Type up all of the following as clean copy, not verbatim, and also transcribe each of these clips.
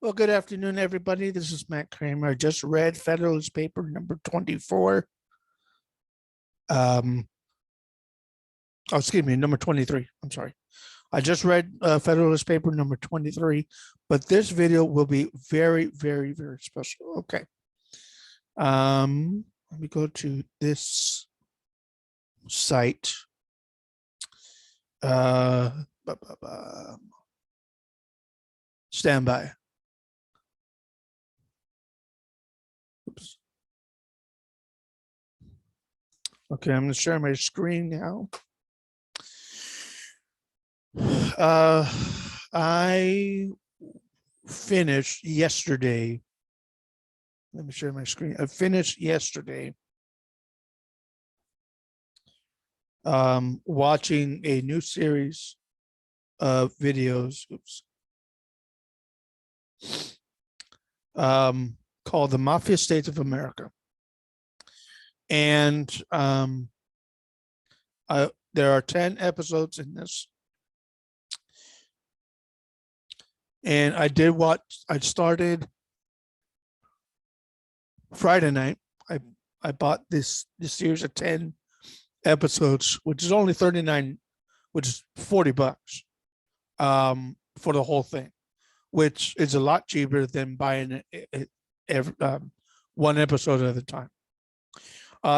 Well, good afternoon, everybody. This is Matt Kramer. I just read Federalist Paper number 24. Excuse me, number 23. I'm sorry. I just read Federalist Paper number 23, but this video will be very, very, very special. Okay. Let me go to this site. Stand by. Oops. Okay, I'm going to share my screen now. I finished yesterday. Let me share my screen. I finished yesterday watching a new series of videos. Oops. Called The Mafia States of America. And there are 10 episodes in this. And I started Friday night. I bought this series of 10 episodes, which is only 39, which is $40 for the whole thing, which is a lot cheaper than buying one episode at a time.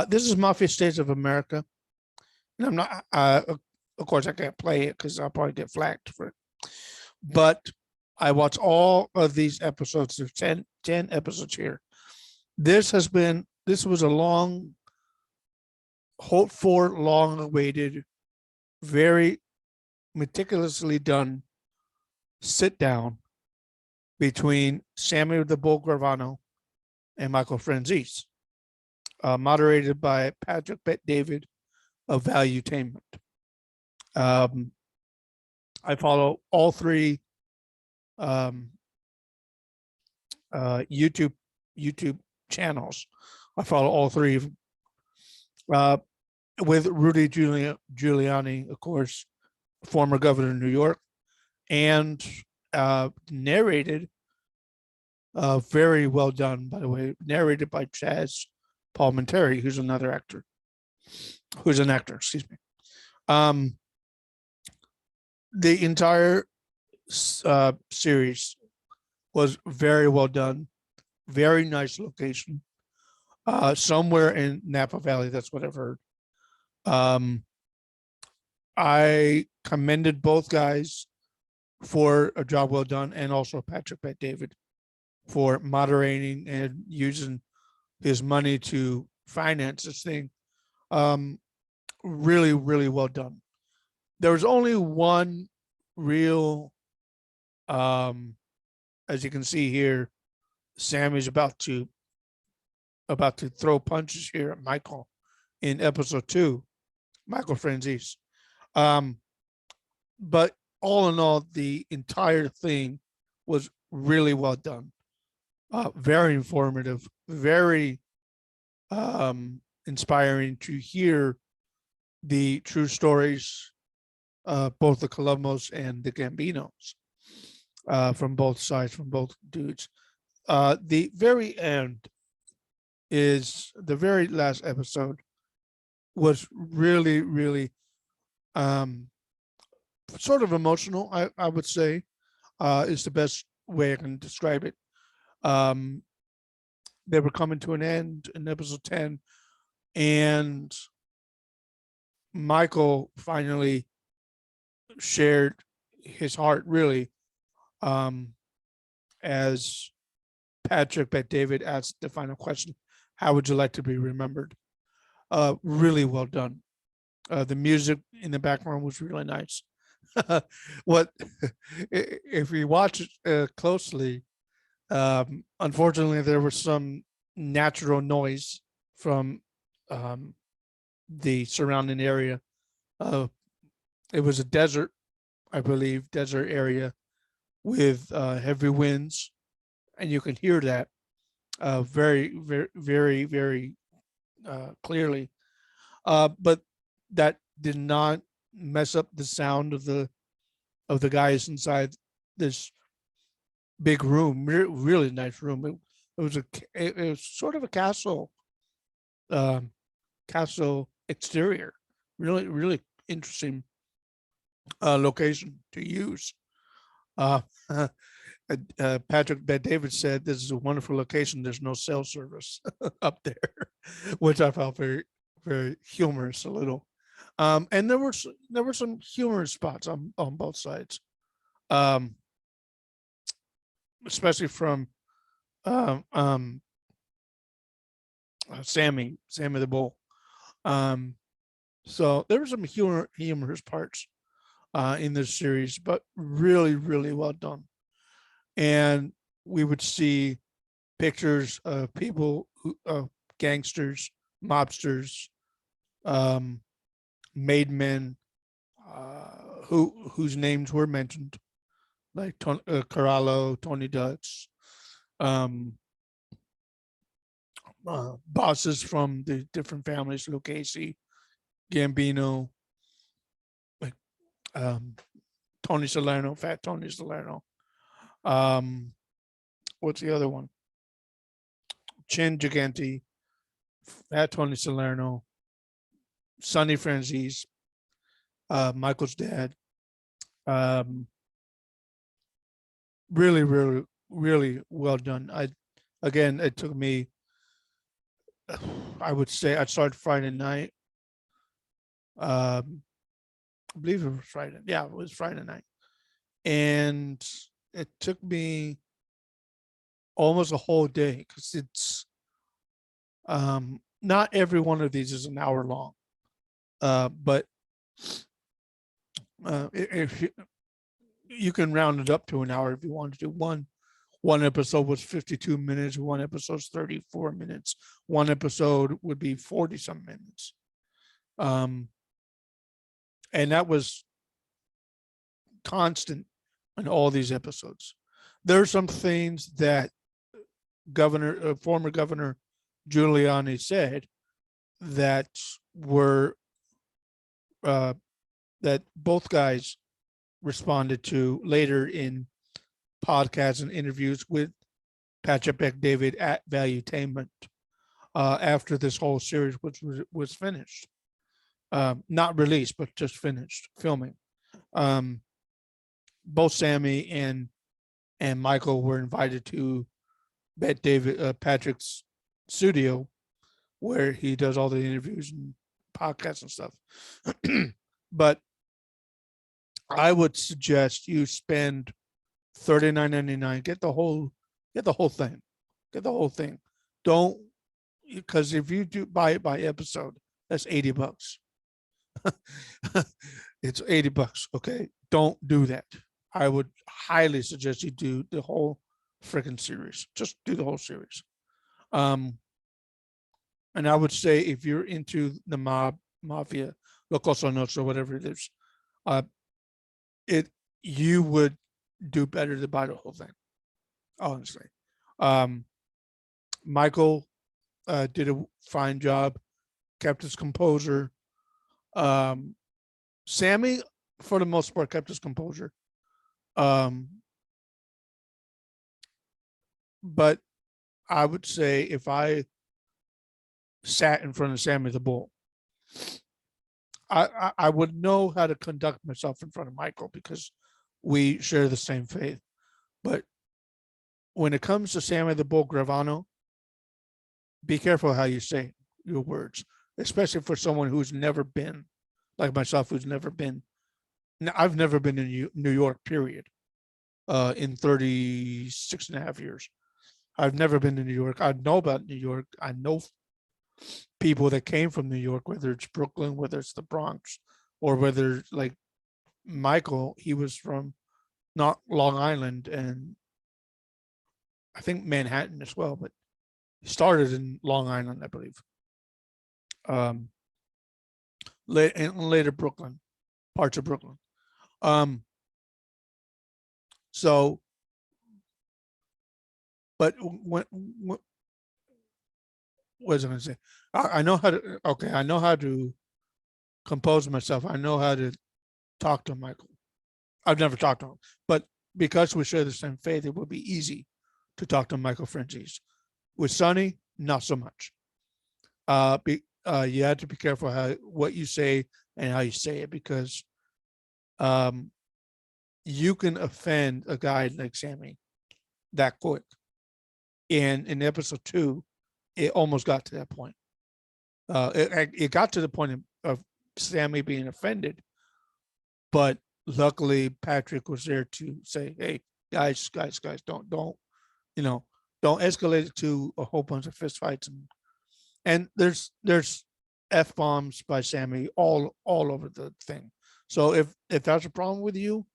This is Mafia States of America. And I'm not, of course, I can't play it because I'll probably get flagged for it. But I watched all of these episodes. There's 10 episodes here. This was a long, hoped for, long awaited, very meticulously done sit down between Sammy the Bull Gravano and Michael Franzese, moderated by Patrick Bet-David of Valuetainment. I follow all three YouTube channels. I follow all three of them. With Rudy Giuliani, of course, former governor of New York, and narrated, very well done, by the way, narrated by Chazz Palminteri, who's an actor, excuse me. The entire series was very well done, very nice location, somewhere in Napa Valley. That's what I've heard. I commended both guys for a job well done, and also Patrick Bet-David for moderating and using his money to finance this thing. Really, really well done. There was only one real, as you can see here, Sammy's about to throw punches here at Michael in episode 2, Michael Franzese. But all in all, the entire thing was really well done. Very informative, very inspiring to hear the true stories, both the Colombos and the Gambinos, from both sides, from both dudes. The very end is the very last episode was really, really sort of emotional, I would say, is the best way I can describe it. They were coming to an end in episode 10, and Michael finally shared his heart, really, as Patrick Bet-David asked the final question: how would you like to be remembered? Really well done. The music in the background was really nice. What if we watch it closely, unfortunately there was some natural noise from the surrounding area. It was a desert, I believe, desert area with heavy winds, and you can hear that very, very, very, very clearly. But that did not mess up the sound of the guys inside this big room, really nice room. It was sort of a um, castle exterior. Really interesting location to use. Uh, Patrick Bet David said, "This is a wonderful location. There's no cell service up there," which I found very humorous a little. And there were some humorous spots on both sides, um, especially from um, um, Sammy the Bull. Um, so there were some humorous parts in this series, but really well done. And we would see pictures of people gangsters, mobsters, um, made men, whose names were mentioned, like Corallo, Tony Dutch, um, bosses from the different families, Lucchese, Gambino, like um, Tony Salerno, Fat Tony Salerno. Um, what's the other one? Chin Gigante, Fat Tony Salerno, Sonny Franzese, Michael's dad. Um, really well done. Again, it took me, I would say I started Friday night. I believe it was Friday. Yeah, it was Friday night. And it took me almost a whole day because it's not every one of these is an hour long. But if you can round it up to an hour if you want to do one episode was 52 minutes, one episode's 34 minutes, one episode would be 40 some minutes. And that was constant in all these episodes. There are some things that former Governor Giuliani said that were that both guys responded to later in podcasts and interviews with Patrick Bet David at Valuetainment after this whole series was finished. Not released, but just finished filming. Both Sammy and Michael were invited to Patrick's studio, where he does all the interviews and podcasts and stuff. But I would suggest you spend $39.99. Get the whole thing. Get the whole thing. Don't, because if you do buy it by episode, that's $80. It's $80. Okay, don't do that. I would highly suggest you do the whole freaking series. Just do the whole series. And I would say if you're into the mafia, Lo Cosa Nostra, whatever it is, you would do better to buy the whole thing. Honestly, Michael did a fine job, kept his composure. Sammy, for the most part, kept his composure. But I would say if I sat in front of Sammy the Bull, I would know how to conduct myself in front of Michael because we share the same faith. But when it comes to Sammy the Bull Gravano, be careful how you say your words, especially for someone who's never been, like myself, who's never been. I've never been in New York, period, in 36 and a half years. I've never been to New York. I know about New York. I know people that came from New York, whether it's Brooklyn, whether it's the Bronx, or whether like Michael, he was from not Long Island and I think Manhattan as well, but he started in Long Island, I believe. Later Brooklyn, parts of Brooklyn. So, but what was I going to say? I know how to. Okay, I know how to compose myself. I know how to talk to Michael. I've never talked to him, but because we share the same faith, it would be easy to talk to Michael Franzese. With Sonny, not so much. You have to be careful what you say and how you say it, because you can offend a guy like Sammy that quick. And in episode 2, it almost got to that point. It got to the point of Sammy being offended, but luckily Patrick was there to say, "Hey, guys, don't don't escalate it to a whole bunch of fistfights." And there's F-bombs by Sammy all over the thing. So if that's a problem with you,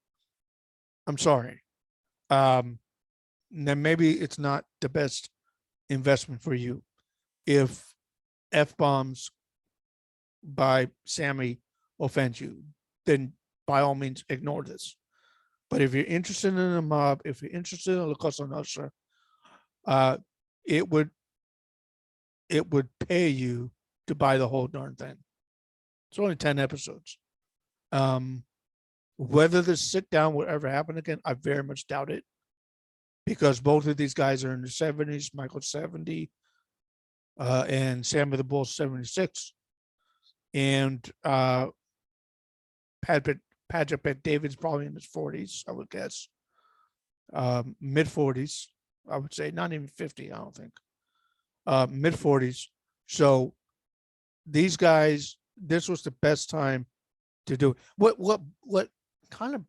I'm sorry. Then maybe it's not the best investment for you. If F-bombs by Sammy offend you, then by all means ignore this. But if you're interested in a mob, if you're interested in La Cosa Nostra, it would pay you to buy the whole darn thing. It's only 10 episodes. Whether the sit down will ever happen again, I very much doubt it, because both of these guys are in the 70s. Michael's 70, and Sammy the Bull 76, and Patrick Bet-David's probably in his 40s, I would guess, mid 40s, I would say, not even 50, I don't think, mid 40s. So these guys, this was the best time to do it. What kind of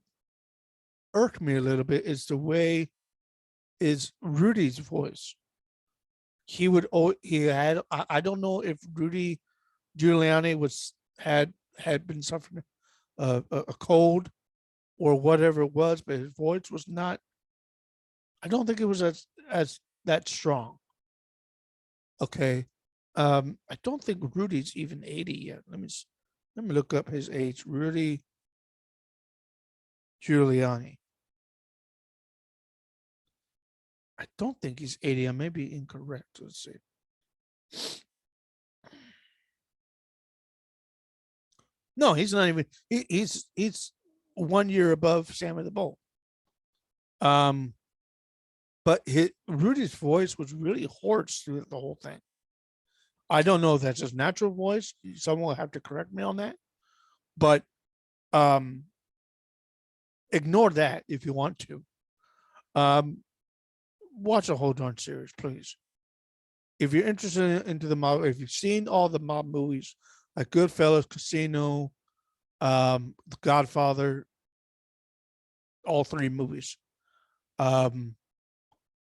irked me a little bit is the way is Rudy's voice. He had, I don't know if Rudy Giuliani had been suffering a cold or whatever it was, but his voice was not, I don't think it was as that strong. Okay. I don't think Rudy's even 80 yet. Let me look up his age. Rudy Giuliani. I don't think he's 80. I may be incorrect. Let's see. No, he's not even. He's 1 year above Sammy the Bull. But Rudy's voice was really hoarse through the whole thing. I don't know if that's his natural voice. Someone will have to correct me on that. But ignore that if you want to. Watch the whole darn series, please. If you're interested into the mob, if you've seen all the mob movies, like Goodfellas, Casino, The Godfather, all 3 movies,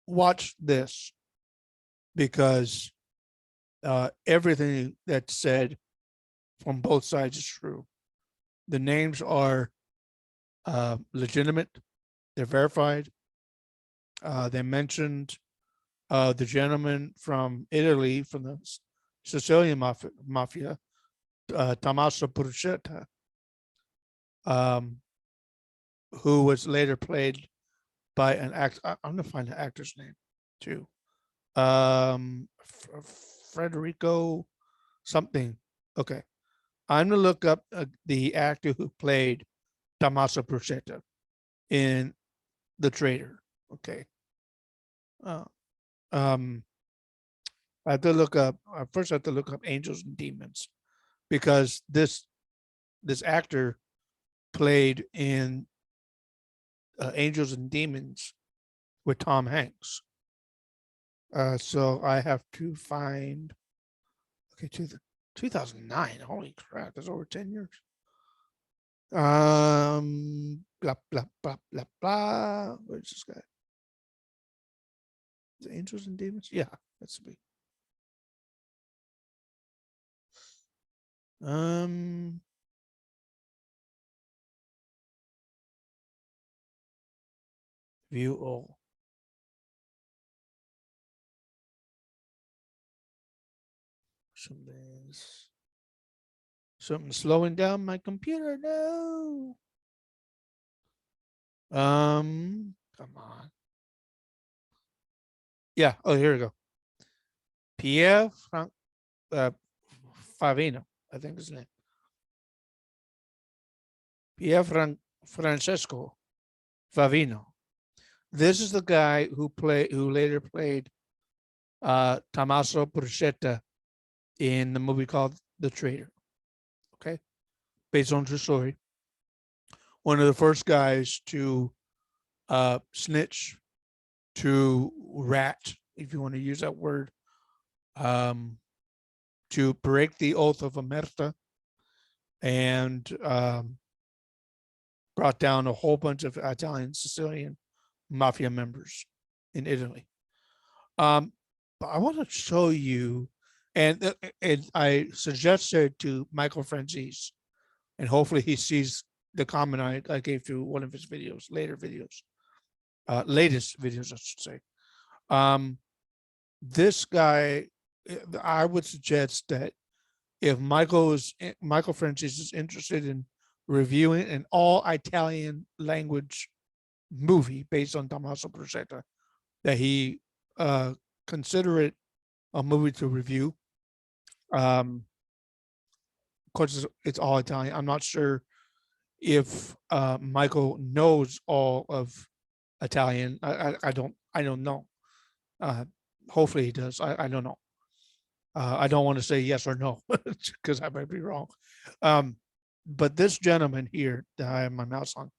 watch this, because everything that's said from both sides is true. The names are legitimate. They're verified. They mentioned the gentleman from Italy, from the Sicilian Mafia, Tommaso Bruschetta, who was later played by an actor. I'm going to find the actor's name too. Federico something. Okay. I'm going to look up the actor who played Tommaso Bruschetta in The Traitor. Okay. I have to look up, first I have to look up Angels and Demons, because this actor played in Angels and Demons with Tom Hanks. So I have to find, okay, 2009. Holy crap, that's over 10 years. Blah, blah, blah, blah, blah. Where's this guy? Is it Angels and Demons? Yeah, that's me. View all. Something's slowing down my computer. No. Come on. Yeah. Oh, here we go. Pierre Favino, I think his name. Pierre Francesco Favino. This is the guy who later played Tommaso Bruschetta in the movie called The Traitor. Okay, based on true story. One of the first guys to snitch, to rat, if you want to use that word, to break the oath of omerta, and brought down a whole bunch of Italian Sicilian mafia members in Italy. But I want to show you, and I suggested to Michael Franzese, and hopefully he sees the comment I gave to one of his videos, latest videos, I should say. This guy, I would suggest that if Michael Franzese is interested in reviewing an all Italian language movie based on Tommaso Bruschetta, that he consider it a movie to review. Of course, it's all Italian. I'm not sure if Michael knows all of Italian. I don't know. Hopefully he does. I don't know. I don't want to say yes or no because I might be wrong. But this gentleman here that I have my mouse on,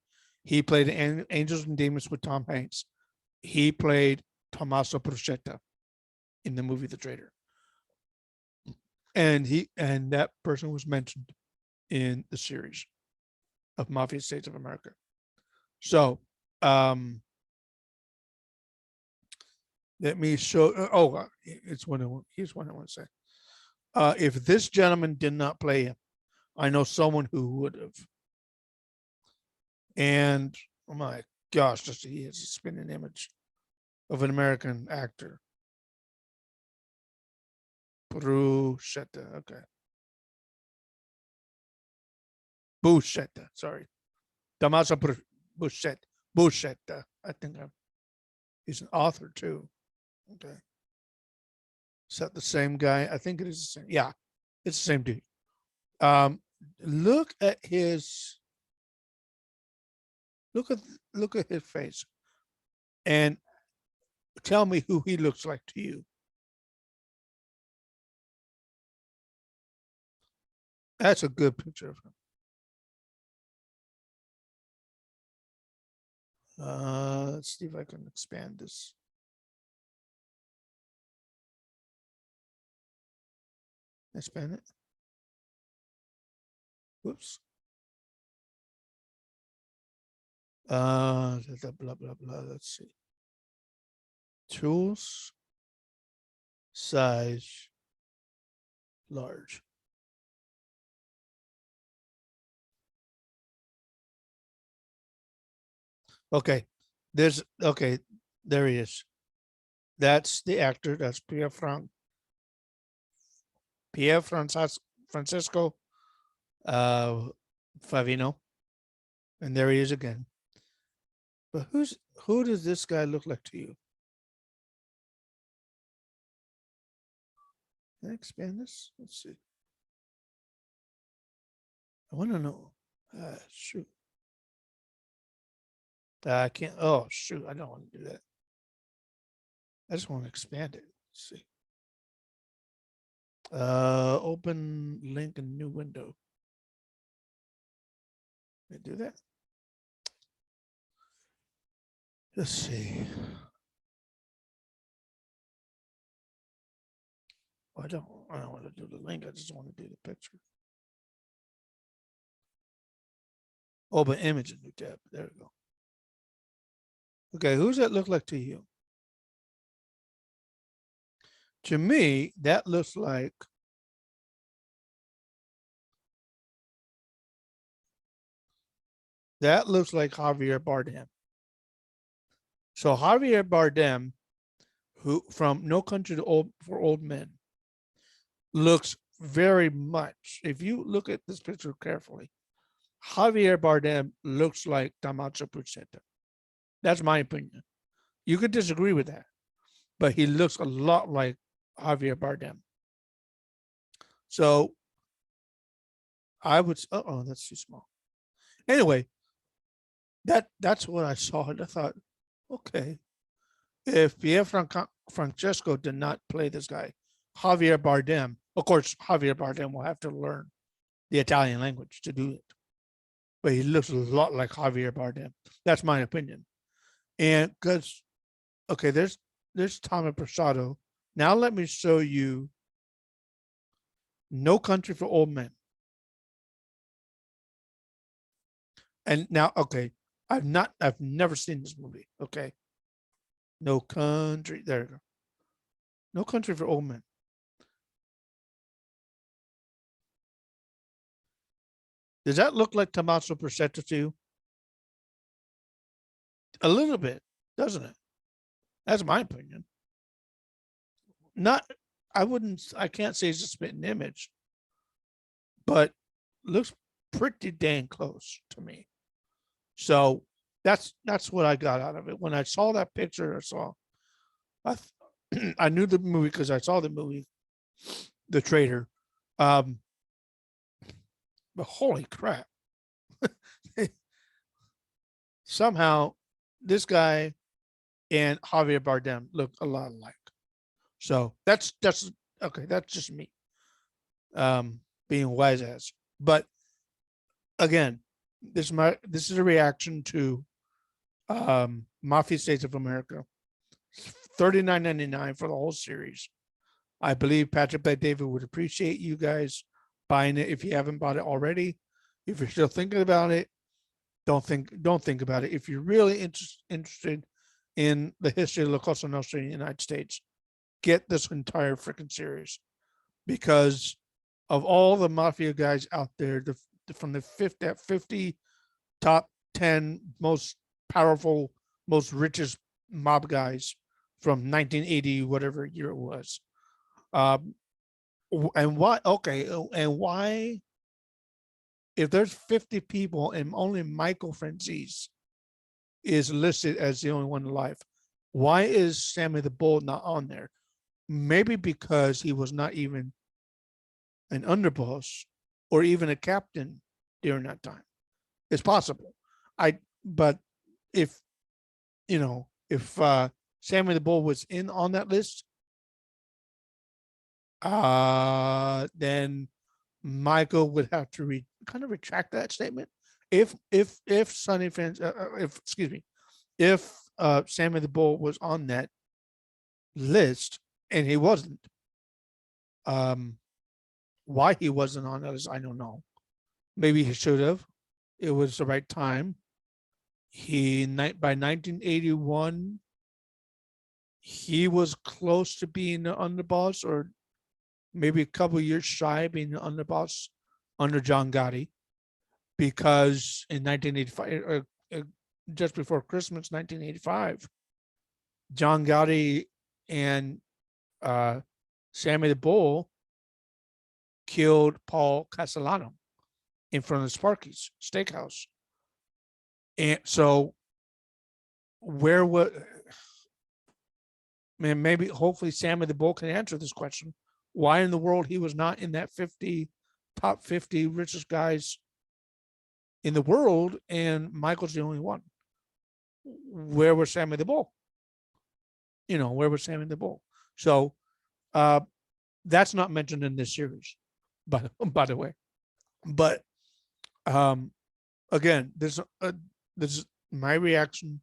he played Angels and Demons with Tom Hanks. He played Tommaso Bruschetta in the movie The Traitor. And that person was mentioned in the series of Mafia States of America. So let me show. Here's what I want to say. If this gentleman did not play him, I know someone who would have. And oh my gosh, he is a spinning image of an American actor. Bruschetta, okay. Bruschetta, sorry. Tommaso Bruschetta. I think he's an author too. Okay. Is that the same guy? I think it is the same. Yeah, it's the same dude. Look at his face and tell me who he looks like to you. That's a good picture of him. Let's see if I can expand this. Expand it. Whoops. Blah, blah, blah. Let's see. Tools, size, large. Okay. There he is. That's the actor. That's Pier Francesco Favino. And there he is again. But who does this guy look like to you? Can I expand this? Let's see. I want to know. Shoot. I can't. Oh, shoot. I don't want to do that. I just want to expand it. Let's see. Open link in new window. Can I do that? Let's see. I don't want to do the link. I just want to do the picture. Open image in new tab. There we go. Okay, who's that look like to you? To me, that looks like Javier Bardem. So Javier Bardem, who from No Country for Old Men, looks very much. If you look at this picture carefully, Javier Bardem looks like Tommaso Bruschetta. That's my opinion. You could disagree with that, but he looks a lot like Javier Bardem. So I would. Oh, that's too small. Anyway, that's what I saw, and I thought, Okay. If Pierre Francesco did not play this guy, Javier Bardem, of course, Javier Bardem will have to learn the Italian language to do it. But he looks a lot like Javier Bardem. That's my opinion. And because, okay, there's Tommy Prasado. Now let me show you No Country for Old Men. And now, okay, I've never seen this movie. Okay. No Country. There you go. No Country for Old Men. Does that look like Tommaso Persetto to you? A little bit, doesn't it? That's my opinion. Not, I can't say it's a spitting image, but looks pretty dang close to me. So that's what I got out of it. When I saw that picture, I knew the movie because I saw the movie, The Traitor. But holy crap. Somehow this guy and Javier Bardem look a lot alike. So that's okay. That's just me being wise ass. But again, this is a reaction to Mafia States of America. $39.99 for the whole series. I believe Patrick Bet-David would appreciate you guys buying it if you haven't bought it already. If you're still thinking about it, don't think about it. If you're really interested in the history of La Cosa Nostra in the United States, get this entire freaking series, because of all the mafia guys out there, from the 50 top 10 most powerful, most richest mob guys from 1980, whatever year it was. And why? Okay, and why? If there's 50 people and only Michael Franzese is listed as the only one alive, why is Sammy the Bull not on there? Maybe because he was not even an underboss or even a captain during that time. It's possible. But if Sammy the Bull was in on that list, then Michael would have to kind of retract that statement. If Sonny Fans, if Sammy the Bull was on that list and he wasn't, why he wasn't on that list, I don't know. Maybe he should have. It was the right time. By 1981, he was close to being the underboss, or maybe a couple of years shy of being the underboss under John Gotti, because in 1985, just before Christmas 1985, John Gotti and Sammy the Bull killed Paul Castellano in front of Sparky's Steakhouse. And so where would, man, maybe hopefully Sammy the Bull can answer this question. Why in the world he was not in that top 50 richest guys in the world, and Michael's the only one? Where was Sammy the Bull? Where was Sammy the Bull? So that's not mentioned in this series, by the way. But again, this is my reaction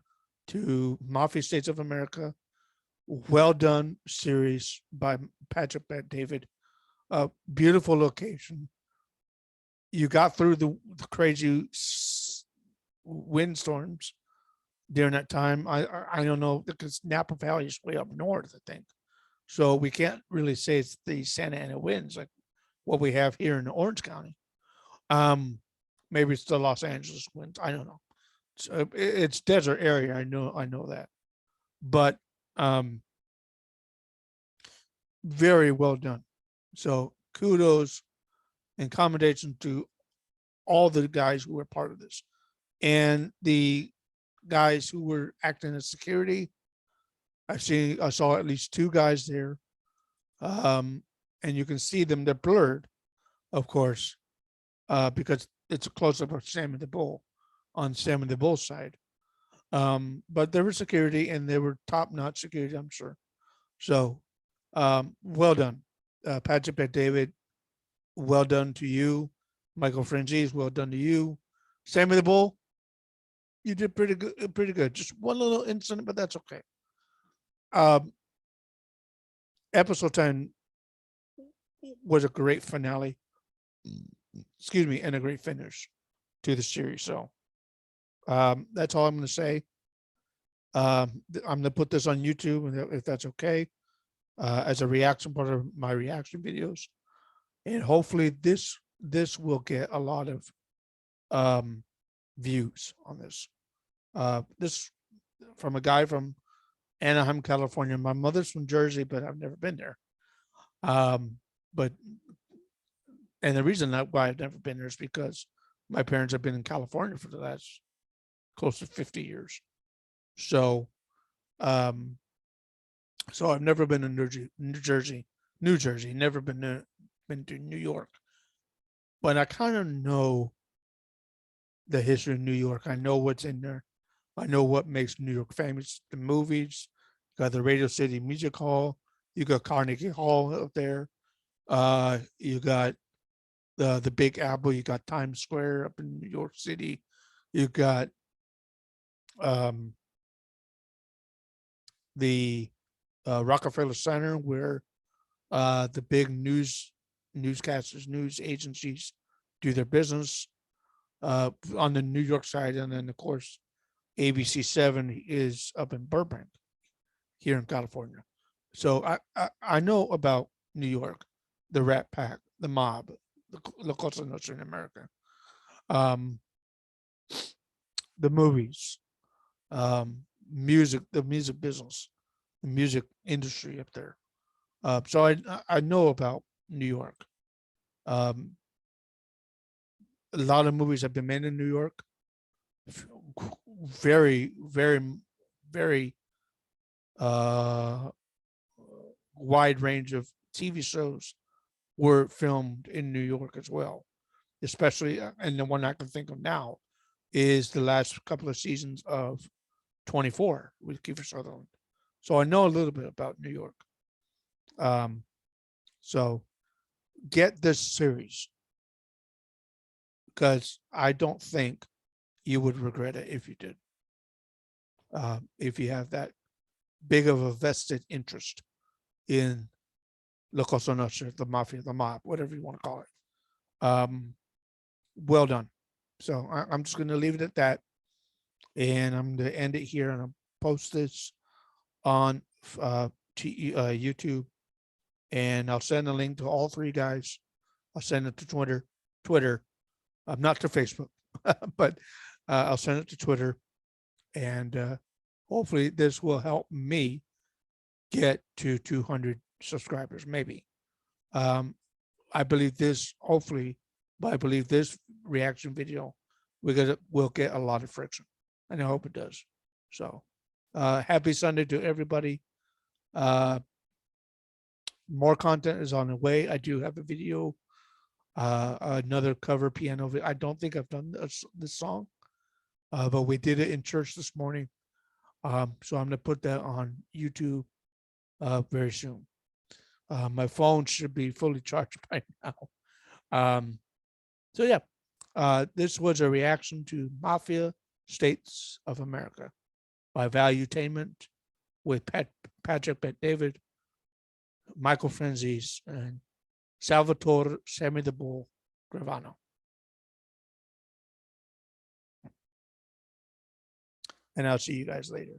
to Mafia States of America. Well done series by Patrick Bet-David. Beautiful location. You got through the crazy windstorms during that time. I don't know, because Napa Valley is way up north, I think. So we can't really say it's the Santa Ana winds like what we have here in Orange County. Maybe it's the Los Angeles winds. I don't know. It's desert area. I know that. But very well done. So kudos and commendation to all the guys who were part of this, and the guys who were acting as security. I saw at least two guys there, and you can see them. They're blurred, of course, because it's a close up of Sammy the Bull on Sammy the Bull's side. But there was security, and they were top-notch security, I'm sure. So, well done, Patrick Bet David. Well done to you, Michael Franzese. Well done to you, Sammy the Bull. You did pretty good. Pretty good. Just one little incident, but that's okay. Um, episode 10 was a great finale. Excuse me, and a great finish to the series. So, that's all I'm going to say. I'm going to put this on YouTube, if that's okay, as a reaction part of my reaction videos, and hopefully this will get a lot of views on this. This from a guy from Anaheim, California. My mother's from Jersey, but I've never been there. But and the reason why I've never been there is because my parents have been in California for the last close to 50 years. So, so I've never been in New Jersey, never been to New York, but I kind of know the history of New York. I know what's in there. I know what makes New York famous. The movies, you got the Radio City Music Hall, you got Carnegie Hall up there. You got the Big Apple, you got Times Square up in New York City. You got the Rockefeller Center, where the big newscasters, news agencies do their business on the New York side. And then, of course, ABC7 is up in Burbank here in California. So I know about New York, the Rat Pack, the mob, the Cosa Nostra in America, the movies, music, the music business, the music industry up there. So I know about New York. A lot of movies have been made in New York. Very, very, very wide range of TV shows were filmed in New York as well. Especially, and the one I can think of now is the last couple of seasons of 24 with Kiefer Sutherland. So I know a little bit about New York. So get this series, because I don't think you would regret it if you did. If you have that big of a vested interest in La Cosa Nostra, the Mafia, the mob, whatever you want to call it. Well done. So I'm just going to leave it at that. And I'm going to end it here, and I'll post this on YouTube. And I'll send a link to all three guys. I'll send it to Twitter. Not to Facebook, but I'll send it to Twitter. And hopefully this will help me get to 200 subscribers, maybe. I believe this, hopefully, but I believe this reaction video, we'll get a lot of friction. And I hope it does. So happy Sunday to everybody. More content is on the way. I do have a video, another cover piano. I don't think I've done this song, but we did it in church this morning. So I'm going to put that on YouTube very soon. My phone should be fully charged by now. So yeah, this was a reaction to Mafia States of America by Valuetainment with Patrick Bet David, Michael Franzese, and Salvatore Sammy the Bull Gravano. And I'll see you guys later.